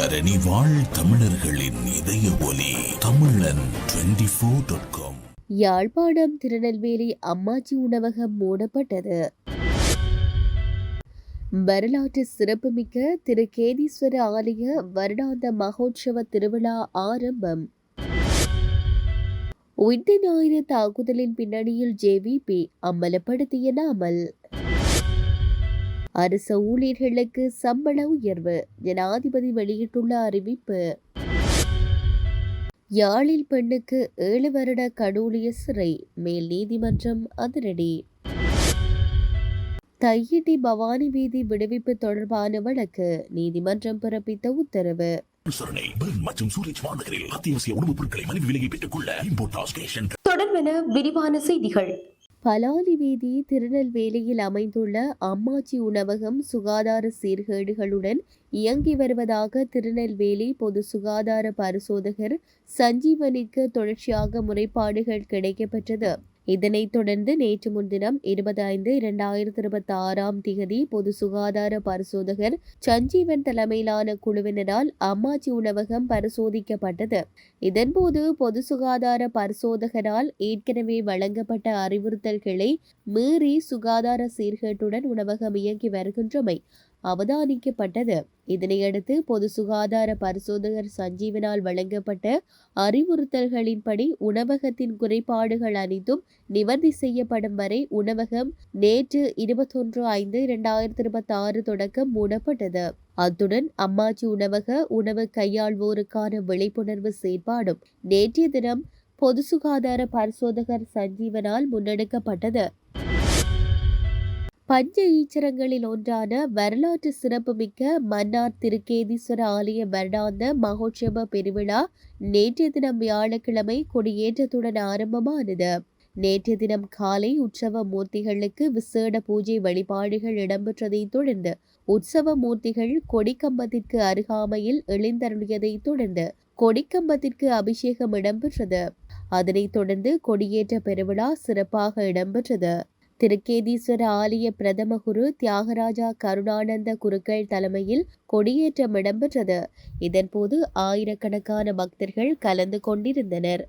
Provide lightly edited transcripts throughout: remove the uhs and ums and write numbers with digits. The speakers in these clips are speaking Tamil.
தரணி வாழ் தமிழர்களின் இதய ஒலி தமிழன் 24.com. யாழ்ப்பாணம் திருநெல்வேலி அம்மாச்சி உணவகம் மூடப்பட்டது. வரலாற்று சிறப்புமிக்க திருக்கேதீஸ்வர ஆலய வருடாந்த மகோற்சவ திருவிழா ஆரம்பம். உயிர்த்த ஞாயிறு தாக்குதலின் பின்னணியில் ஜேவிபி அம்பலப்படுத்திய நாமல். அரசு ஊழியர்களுக்கு சம்பள உயர்வு, ஜனாதிபதி வெளியிட்டுள்ள அறிவிப்பு. யாழில் பெண்ணுக்கு 7 வருட கடூழிய சிறை, மேல் நீதிமன்றம் அதிரடி. தையிட்டி பவானி வீதி விடுவிப்பு தொடர்பான வழக்கு, நீதிமன்றம் பிறப்பித்த உத்தரவு. தொடர்பென விரிவான செய்திகள். பலாலி வீதி திருநெல்வேலியில் அமைந்துள்ள அம்மாச்சி உணவகம் சுகாதார சீர்கேடுகளுடன் இயங்கி வருவதாக திருநெல்வேலி பொது சுகாதார பரிசோதகர் சஞ்சீவனிற்கு தொடர்ச்சியாக முறைப்பாடுகள் கிடைக்கப்பெற்றது. இதனைத் தொடர்ந்து நேற்று முன்தினம் 25/2026 பொது சுகாதார பரிசோதகர் சஞ்சீவன் தலைமையிலான குழுவினரால் அம்மாச்சி உணவகம் பரிசோதிக்கப்பட்டது. இதன்போது பொது சுகாதார பரிசோதகரால் ஏற்கனவே வழங்கப்பட்ட அறிவுறுத்தல்களை மீறி சுகாதார சீர்கேட்டுடன் உணவகம் இயங்கி வருகின்றமை அவதானிக்கப்பட்டது. இதனையடுத்து பொது சுகாதார பரிசோதகர் சஞ்சீவனால் வழங்கப்பட்ட அறிவுறுத்தல்களின்படி உணவகத்தின் குறைபாடுகள் அனைத்தும் நிவர்த்தி செய்யப்படும் வரை உணவகம் நேற்று 21/5/2026 தொடக்கம் மூடப்பட்டது. அத்துடன் அம்மாச்சி உணவு கையாள்வோருக்கான விழிப்புணர்வு செயற்பாடும் நேற்றைய தினம் பொது சுகாதார பரிசோதகர் சஞ்சீவனால் முன்னெடுக்கப்பட்டது. பஞ்ச ஈச்சரங்களில் ஒன்றான வரலாற்று சிறப்புமிக்க மன்னார் திருக்கேதீஸ்வர ஆலய வருடாந்த மகோற்சவ பெருவிழா நேற்றைய தினம் வியாழக்கிழமை கொடியேற்றத்துடன் ஆரம்பமானது. நேற்றைய தினம் காலை உற்சவ மூர்த்திகளுக்கு விசேட பூஜை வழிபாடுகள் இடம்பெற்றதைத் தொடர்ந்து உற்சவ மூர்த்திகள் கொடிக்கம்பத்திற்கு அருகாமையில் எழுந்தருளியதைத் தொடர்ந்து கொடிக்கம்பத்திற்கு அபிஷேகம் இடம்பெற்றது. அதனைத் தொடர்ந்து கொடியேற்ற பெருவிழா சிறப்பாக இடம்பெற்றது. திருக்கேதீஸ்வர ஆலய பிரதம குரு தியாகராஜா கருணானந்த குருக்கள் தலைமையில் கொடியேற்றம் இடம்பெற்றது. இதன்போது ஆயிரக்கணக்கான பக்தர்கள் கலந்து கொண்டிருந்தனர்.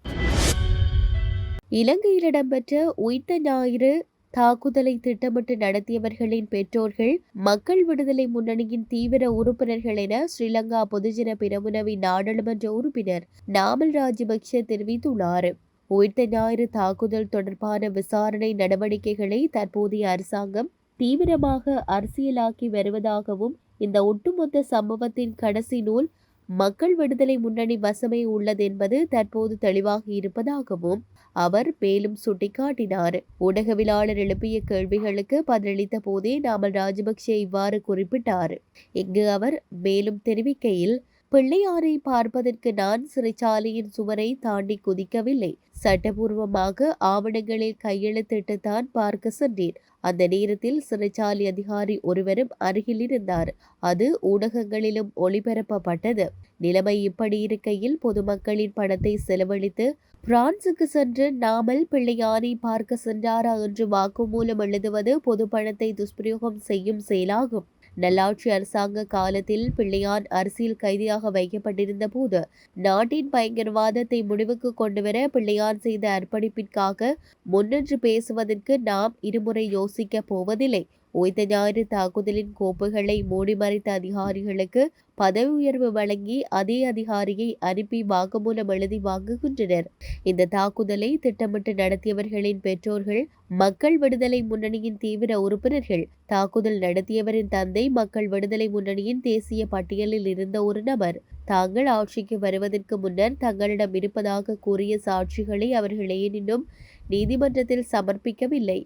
இலங்கையில் இடம்பெற்ற உயிர்த்த ஞாயிறு தாக்குதலை திட்டமிட்டு நடத்தியவர்களின் பெற்றோர்கள் மக்கள் விடுதலை முன்னணியின் தீவிர உறுப்பினர்கள் என ஸ்ரீலங்கா பொதுஜன பெரமுனவின் நாடாளுமன்ற உறுப்பினர் நாமல் ராஜபக்ஷ தெரிவித்துள்ளார். உயிர்த்த ஞாயிறு தாக்குதல் தொடர்பான விசாரணை நடவடிக்கைகளை தற்போதைய அரசாங்கம் தீவிரமாக அரசியலாக்கி வருவதாகவும் இந்த ஒட்டுமொத்த சம்பவத்தின் கடைசி நூல் மக்கள் விடுதலை முன்னணி வசமே உள்ளது என்பது தற்போது தெளிவாக இருப்பதாகவும் அவர் மேலும் சுட்டிக்காட்டினார். ஊடகவியலாளர் எழுப்பிய கேள்விகளுக்கு பதிலளித்த போதே நாமல் ராஜபக்ஷ இவ்வாறு குறிப்பிட்டார். இங்கு அவர் மேலும் தெரிவிக்கையில், பிள்ளையாரை பார்ப்பதற்கு நான் சிறைச்சாலையின் சுவரை தாண்டி குதிக்கவில்லை. சட்டபூர்வமாக ஆவணங்களில் கையெழுத்திட்டுத்தான் பார்க்க சென்றேன். அந்த நேரத்தில் சிறைச்சாலை அதிகாரி ஒருவரும் அருகில் இருந்தார். அது ஊடகங்களிலும் ஒளிபரப்பப்பட்டது. நிலைமை இப்படி இருக்கையில் பொதுமக்களின் பணத்தை செலவழித்து பிரான்சுக்கு சென்று நாமல் பிள்ளையாரை பார்க்க சென்றாரா என்று வாக்குமூலம் எழுதுவது பொது பணத்தை துஷ்பிரயோகம் செய்யும் செயலாகும். நல்லாட்சி அரசாங்க காலத்தில் பிள்ளையான் அரசியல் கைதியாக வைக்கப்பட்டிருந்த போது நாட்டின் பயங்கரவாதத்தை முடிவுக்கு கொண்டுவர பிள்ளையான் செய்த அர்ப்பணிப்பிற்காக முன்னின்று பேசுவதற்கு நாம் இருமுறை யோசிக்க போவதில்லை. உயிர்த்த ஞாயிறு தாக்குதலின் கோப்புகளை மூடி மறைத்த அதிகாரிகளுக்கு பதவி உயர்வு வழங்கி அதே அதிகாரியை அனுப்பி வாக்குமூலம் எழுதி வாங்குகின்றனர். இந்த தாக்குதலை திட்டமிட்டு நடத்தியவர்களின் பெற்றோர்கள் மக்கள் விடுதலை முன்னணியின் தீவிர உறுப்பினர்கள். தாக்குதல் நடத்தியவரின் தந்தை மக்கள் விடுதலை முன்னணியின் தேசிய பட்டியலில் இருந்த ஒரு நபர். தாங்கள் ஆட்சிக்கு வருவதற்கு முன்னர் தங்களிடம் இருப்பதாக கூறிய சாட்சிகளை அவர்கள் ஏனினும் நீதிமன்றத்தில் சமர்ப்பிக்கவில்லை.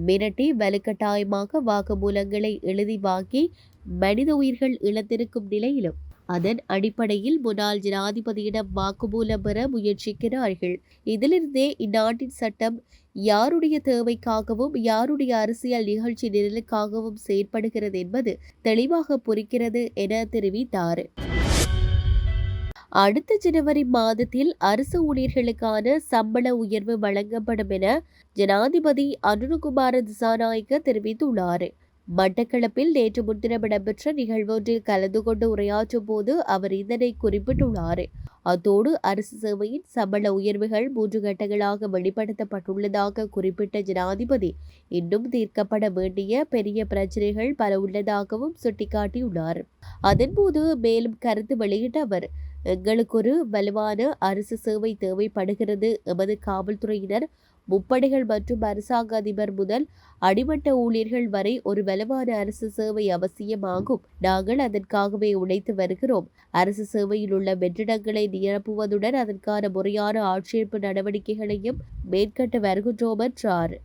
மிரட்டி வலுக்கட்டாயமாக வாக்குமூலங்களை எழுதி வாங்கி மனித உயிர்கள் இழந்திருக்கும் நிலையிலும் அதன் அடிப்படையில் முன்னாள் ஜனாதிபதியிடம் வாக்குமூலம் பெற முயற்சிக்கிறார்கள். இதிலிருந்தே இந்நாட்டின் சட்டம் யாருடைய தேவைக்காகவும் யாருடைய அரசியல் நிகழ்ச்சி நிரலுக்காகவும் செயற்படுகிறது என்பது தெளிவாக புரிகிறது என தெரிவித்தார். அடுத்த ஜனவரி மாதத்தில் அரசு ஊழியர்களுக்கான சம்பள உயர்வு வழங்கப்படும் என ஜனாதிபதி அனுரகுமார திசாநாயக்க தெரிவித்துள்ளார். மட்டக்களப்பில் நேற்று முன்தினம் இடம்பெற்ற நிகழ்வொன்றில் கலந்து கொண்டு உரையாற்றும் போது அவர் இதனை குறிப்பிட்டுள்ளார். அத்தோடு அரசு சேவையின் சம்பள உயர்வுகள் 3 கட்டங்களாக வெளிப்படுத்தப்பட்டுள்ளதாக குறிப்பிட்ட ஜனாதிபதி இன்னும் தீர்க்கப்பட வேண்டிய பெரிய பிரச்சினைகள் பல உள்ளதாகவும் சுட்டிக்காட்டியுள்ளார். அதன்போது மேலும் கருத்து வெளியிட்ட அவர், எங்களுக்கு ஒரு வலுவான அரசு சேவை தேவைப்படுகிறது. எமது காவல்துறையினர், முப்படைகள் மற்றும் அரசாங்க அதிபர் முதல் அடிமட்ட ஊழியர்கள் வரை ஒரு வலுவான அரசு சேவை அவசியமாகும். நாங்கள் அதற்காகவே உழைத்து வருகிறோம். அரசு சேவையில் உள்ள வெற்றிடங்களை நிரப்புவதுடன் அதற்கான முறையான ஆட்சேர்ப்பு நடவடிக்கைகளையும் மேற்கொண்டு வருகின்றோம் என்றார்.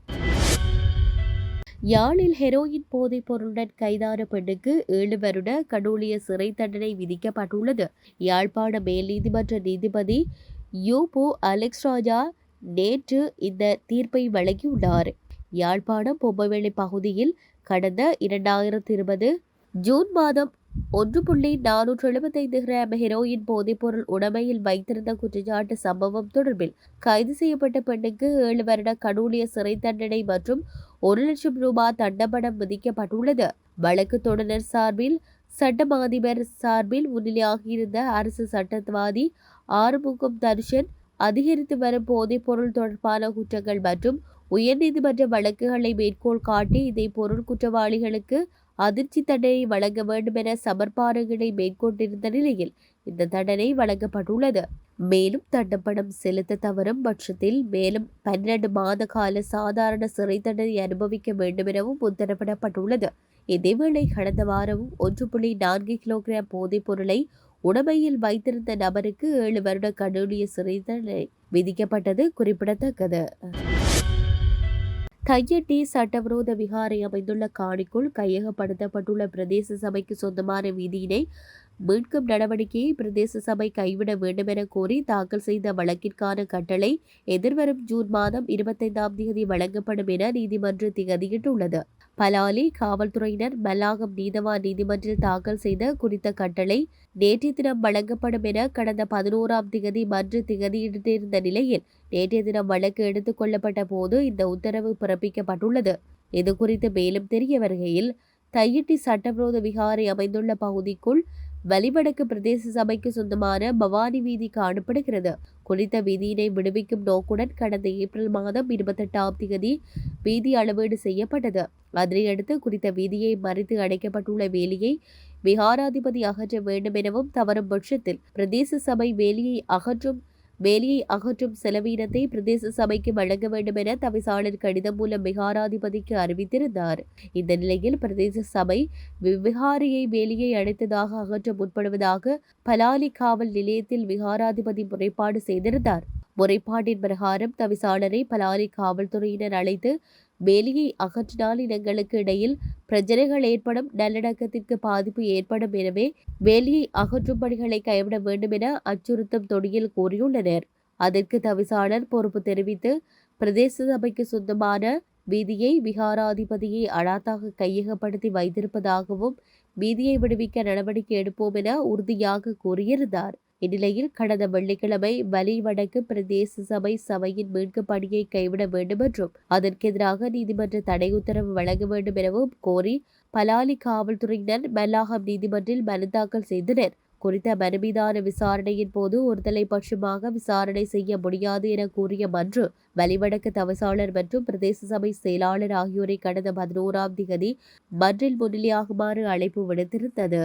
யாழில் ஹெரோயின் போதைப் பொருளுடன் கைதான பெண்ணுக்கு 7 வருட கடூழிய சிறை தண்டனை விதிக்கப்பட்டுள்ளது. யாழ்ப்பாண மேல் நீதிமன்ற நீதிபதி யூபு அலெக்ஸ் ராஜா நேற்று இந்த தீர்ப்பை வழங்கியுள்ளார். யாழ்ப்பாணம் பொம்மவேளை பகுதியில் கடந்த 2020 ஜூன் மாதம் 1.475 கிராம் ஹெரோயின் போதைப்பொருள் உடைமையில் வைத்திருந்த குற்றச்சாட்டு சம்பவம் தொடர்பில் கைது செய்யப்பட்ட பெண்ணுக்கு 7 வருட கடூழிய சிறை தண்டனை மற்றும் 1 லட்சம் ரூபாய் தண்டப்பணம் விதிக்கப்பட்டுள்ளது. வழக்கு தொடர் சார்பில் சட்ட அதிபர் சார்பில் முன்னிலையாகியிருந்த அரசு சட்டவாதி ஆறுமுகம் தர்ஷன் அதிகரித்து வரும் போதைப் பொருள் தொடர்பான குற்றங்கள் மற்றும் உயர்நீதிமன்ற வழக்குகளை மேற்கோள் காட்டி இதை பொருள் குற்றவாளிகளுக்கு அதிர்ச்சி தண்டனை வழங்க வேண்டும் என சமர்ப்பாடுகளை மேற்கொண்டிருந்த நிலையில் இந்த தண்டனை வழங்கப்பட்டுள்ளது. மேலும் தண்டப்பணம் செலுத்த தவறும் பட்சத்தில் மேலும் 12 மாத கால சாதாரண சிறை தண்டனை அனுபவிக்க வேண்டும் எனவும் உத்தரவிடப்பட்டுள்ளது. இதேவேளை கடந்த வாரமும் 1.4 கிலோகிராம் போதைப் பொருளை உடைமையில் வைத்திருந்த நபருக்கு 7 வருட கடூழிய சிறை தண்டனை விதிக்கப்பட்டது குறிப்பிடத்தக்கது. தையட்டி சட்டவிரோத விகாரை அமைந்துள்ள காணிக்குள் கையகப்படுத்தப்பட்டுள்ள பிரதேச சபைக்கு சொந்தமான வீதியினை மீட்கும் நடவடிக்கையை பிரதேச சபை கைவிட வேண்டும் என கோரி தாக்கல் செய்த வழக்கிற்கான கட்டளை எதிர்வரும் ஜூன் மாதம் 25ஆம் தேதி வழங்கப்படும் என நீதிமன்றம் திகதியிட்டுள்ளது. பலாலி காவல்துறையினர் மல்லாகம் நீதவான் நீதிமன்றில் தாக்கல் செய்த குறித்த கட்டளை நேற்றைய தினம் வழங்கப்படும் என கடந்த 11ஆம் தேதி மன்று திகதியிட்டிருந்த நிலையில் நேற்றைய தினம் வழக்கு எடுத்துக் கொள்ளப்பட்ட போது இந்த உத்தரவு பிறப்பிக்கப்பட்டுள்ளது. இதுகுறித்து மேலும் தெரிய வருகையில், தையிட்டி சட்டவிரோத விகாரை அமைந்துள்ள பகுதிக்குள் வலிவடக்கு பிரதேச சபைக்கு சொந்தமான பவானி வீதி காணப்படுகிறது. குறித்த வீதியினை விடுவிக்கும் நோக்குடன் கடந்த ஏப்ரல் மாதம் 28ஆம் தேதி வீதி அளவீடு செய்யப்பட்டது. அதனையடுத்து குறித்த வீதியை மறித்து அடைக்கப்பட்டுள்ள வேலியை விகாராதிபதி அகற்ற வேண்டும் எனவும் தவறும் பட்சத்தில் பிரதேச சபை வேலியை அகற்றும் செலவீனத்தை பிரதேச சபைக்கு வழங்க வேண்டும் என தவிசாளர் கடிதம் மூலம் விகாராதிபதிக்கு அறிவித்திருந்தார். இந்த நிலையில் பிரதேச சபை விகாரியை வேலியை அடைத்ததாக அகற்ற முற்படுவதாக பலாலி காவல் நிலையத்தில் விகாராதிபதி முறைப்பாடு செய்திருந்தார். முறைப்பாட்டின் பிரகாரம் தவிசாளரை பலாலி காவல்துறையினர் அழைத்து வேலியை அகற்றினால் இடங்களுக்கு இடையில் பிரச்சனைகள் ஏற்படும், நல்லடக்கத்திற்கு பாதிப்பு ஏற்படும், எனவே வேலியை அகற்றும் பணிகளை கைவிட வேண்டும் என அச்சுறுத்தும் தொனியில் கூறியுள்ளனர். அதற்கு தவிசாளர் பொறுப்பு தெரிவித்து பிரதேச சபைக்கு சொந்தமான வீதியை விகாராதிபதியை அடாத்தாக கையகப்படுத்தி வைத்திருப்பதாகவும் வீதியை விடுவிக்க நடவடிக்கை எடுப்போம் என உறுதியாக கூறியிருந்தார். இந்நிலையில் கடந்த வெள்ளிக்கிழமை வலிவடக்கு பிரதேச சபையின் மீட்பு பணியை கைவிட வேண்டும் என்றும் அதற்கெதிராக நீதிமன்ற தடை உத்தரவு வழங்க வேண்டும் எனவும் கோரி பலாலி காவல்துறையினர் மல்லாகம் நீதிமன்றில் மனு தாக்கல் செய்தனர். குறித்த மனு மீதான விசாரணையின் போது ஒருதலை பட்சமாக விசாரணை செய்ய முடியாது என கூறிய மன்று வலிவடக்கு தவிசாளர் மற்றும் பிரதேச சபை செயலாளர் ஆகியோரை கடந்த 11ஆம் தேதி மன்றில் முன்னிலையாகுமாறு அழைப்பு விடுத்திருந்தது.